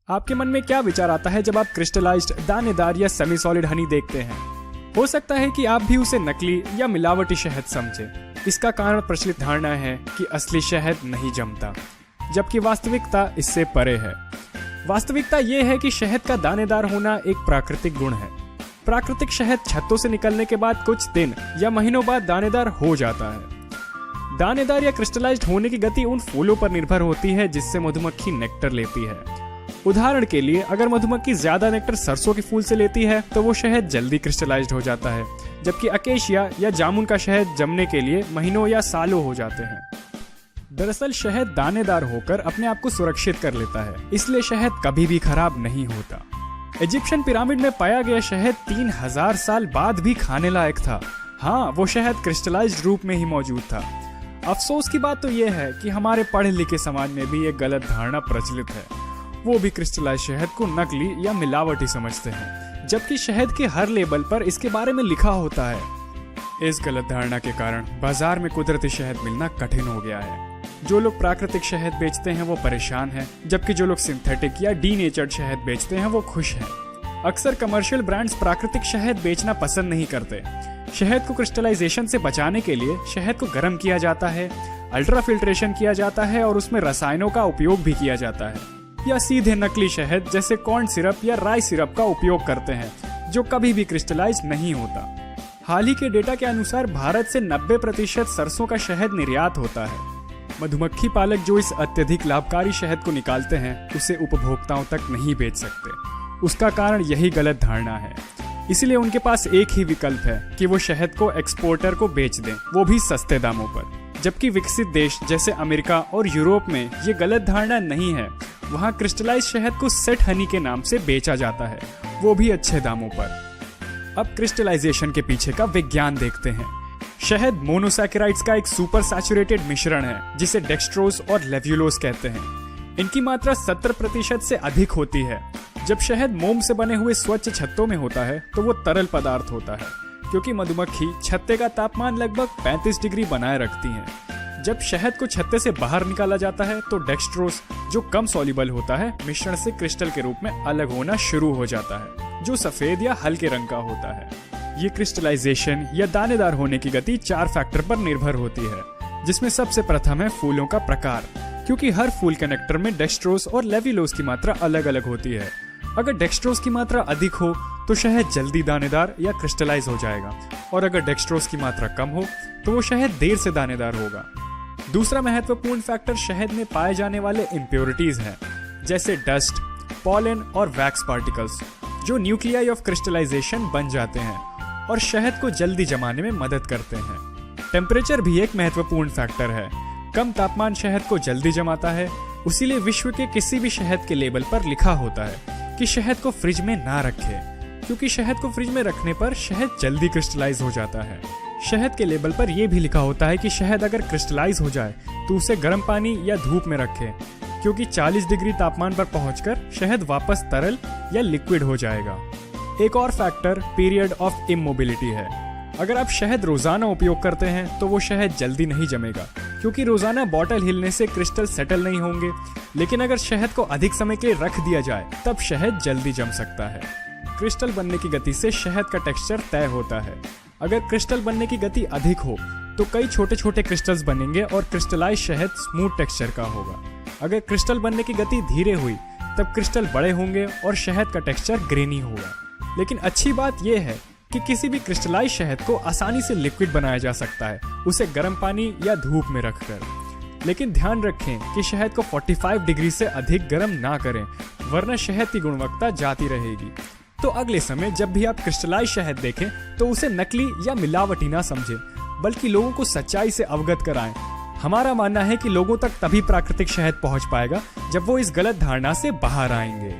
आपके मन में क्या विचार आता है जब आप क्रिस्टलाइज्ड, दानेदार या सेमी सॉलिड हनी देखते हैं? हो सकता है कि आप भी उसे नकली या मिलावटी शहद समझें। इसका कारण प्रचलित धारणा है कि असली शहद नहीं जमता, जबकि वास्तविकता इससे परे है। वास्तविकता ये है कि शहद का दानेदार होना एक प्राकृतिक गुण है। प्राकृतिक शहद छत्तों से निकलने के बाद कुछ दिन या महीनों बाद दानेदार हो जाता है। दानेदार या क्रिस्टलाइज्ड होने की गति उन फूलों पर निर्भर होती है जिससे मधुमक्खी नेक्टर लेती है। उदाहरण के लिए, अगर मधुमक्खी ज्यादा नेक्टर सरसों के फूल से लेती है तो वो शहद जल्दी क्रिस्टलाइज्ड हो जाता है, जबकि अकेशिया या जामुन का शहद जमने के लिए महीनों या सालों हो जाते हैं। दरअसल शहद दानेदार होकर अपने आप को सुरक्षित कर लेता है, इसलिए शहद कभी भी खराब नहीं होता। इजिप्शियन पिरामिड में पाया गया शहद 3000 साल बाद भी खाने लायक था। हाँ, वो शहद क्रिस्टलाइज्ड रूप में ही मौजूद था। अफसोस की बात तो यह है कि हमारे पढ़े लिखे समाज में भी एक गलत धारणा प्रचलित है। वो भी क्रिस्टलाइज्ड शहद को नकली या मिलावटी समझते हैं, जबकि शहद के हर लेबल पर इसके बारे में लिखा होता है। इस गलत धारणा के कारण बाजार में कुदरती शहद मिलना कठिन हो गया है। जो लोग प्राकृतिक शहद बेचते हैं वो परेशान हैं, जबकि जो लोग सिंथेटिक या डीनेचर्ड शहद बेचते हैं वो खुश हैं। अक्सर कमर्शियल ब्रांड्स प्राकृतिक शहद बेचना पसंद नहीं करते। शहद को क्रिस्टलाइजेशन से बचाने के लिए शहद को गर्म किया जाता है, अल्ट्रा फिल्ट्रेशन किया जाता है और उसमें रसायनों का उपयोग भी किया जाता है, या सीधे नकली शहद जैसे कॉर्न सिरप या राई सिरप का उपयोग करते हैं, जो कभी भी क्रिस्टलाइज नहीं होता। हाल ही के डेटा के अनुसार भारत से 90% सरसों का शहद निर्यात होता है। मधुमक्खी पालक जो इस अत्यधिक लाभकारी शहद को निकालते हैं उसे उपभोक्ताओं तक नहीं बेच सकते। उसका कारण यही गलत धारणा है। इसलिए उनके पास एक ही विकल्प है कि वो शहद को एक्सपोर्टर को बेच दें, वो भी सस्ते दामों पर। जबकि विकसित देश जैसे अमेरिका और यूरोप में ये गलत धारणा नहीं है। वहाँ क्रिस्टलाइज शहद को सेट हनी के नाम से बेचा जाता है, वो भी अच्छे दामों पर। अब क्रिस्टलाइजेशन के पीछे का विज्ञान देखते हैं। शहद मोनोसैकेराइड्स का एक सुपर सैचुरेटेड मिश्रण है जिसे डेक्सट्रोज और लेव्युलोज कहते हैं। इनकी मात्रा 70% से अधिक होती है। जब शहद मोम से बने हुए स्वच्छ छत्तों में होता है तो वो तरल पदार्थ होता है, क्योंकि मधुमक्खी छत्ते का तापमान लगभग 35 डिग्री बनाए रखती हैं। जब शहद को छत्ते से बाहर निकाला जाता है तो डेक्सट्रोज, जो कम सॉल्युबल होता है, मिश्रण से क्रिस्टल के रूप में अलग होना शुरू हो जाता है, जो सफेद या हल्के रंग का होता है। ये क्रिस्टलाइजेशन या दानेदार होने की गति 4 फैक्टर पर निर्भर होती है, जिसमें सबसे प्रथम है फूलों का प्रकार, क्योंकि हर फूल के नेक्टर में डेक्सट्रोज और लेव्युलोज की मात्रा अलग अलग होती है। अगर डेक्सट्रोज की मात्रा अधिक हो तो शहद जल्दी दानेदार या क्रिस्टलाइज हो जाएगा, और अगर डेक्सट्रोज की मात्रा कम हो तो वो शहद देर से दानेदार होगा। दूसरा महत्वपूर्ण फैक्टर शहद में पाए जाने वाले इम्प्योरिटीज हैं, जैसे डस्ट, पॉलन और वैक्स पार्टिकल्स, जो न्यूक्लियाई ऑफ क्रिस्टलाइजेशन बन जाते हैं और शहद को जल्दी जमाने में मदद करते हैं। टेम्परेचर भी एक महत्वपूर्ण फैक्टर है। कम तापमान शहद को जल्दी जमाता है, इसीलिए विश्व के किसी भी शहद के लेबल पर लिखा होता है कि शहद को फ्रिज में ना रखें, क्योंकि शहद को फ्रिज में रखने पर शहद जल्दी क्रिस्टलाइज हो जाता है। शहद के लेबल पर यह भी लिखा होता है कि शहद अगर क्रिस्टलाइज हो जाए तो उसे गर्म पानी या धूप में रखें, क्योंकि 40 डिग्री तापमान पर पहुंचकर शहद वापस तरल या लिक्विड हो जाएगा। एक और फैक्टर पीरियड ऑफ इमोबिलिटी है। अगर आप शहद रोजाना उपयोग करते हैं तो वो शहद जल्दी नहीं जमेगा, क्योंकि रोजाना बॉटल हिलने से क्रिस्टल सेटल नहीं होंगे। लेकिन अगर शहद को अधिक समय के लिए रख दिया जाए तब शहद जल्दी जम सकता है। क्रिस्टल बनने की गति से शहद का टेक्सचर तय होता है। अगर क्रिस्टल बनने की गति अधिक हो तो कई छोटे छोटे क्रिस्टल्स बनेंगे और क्रिस्टलाइज शहद स्मूथ टेक्सचर का होगा। अगर क्रिस्टल बनने की गति धीरे हुई तब क्रिस्टल बड़े होंगे और शहद का टेक्सचर ग्रेनी होगा। लेकिन अच्छी बात यह है कि किसी भी क्रिस्टलाइज शहद को आसानी से लिक्विड बनाया जा सकता है, उसे गर्म पानी या धूप में रखकर। लेकिन ध्यान रखें कि शहद को 45 डिग्री से अधिक गर्म ना करें, वरना शहद की गुणवत्ता जाती रहेगी। तो अगले समय जब भी आप क्रिस्टलाइज शहद देखें तो उसे नकली या मिलावटी ना समझें, बल्कि लोगों को सच्चाई से अवगत कराएं। हमारा मानना है कि लोगों तक तभी प्राकृतिक शहद पहुंच पाएगा जब वो इस गलत धारणा से बाहर आएंगे।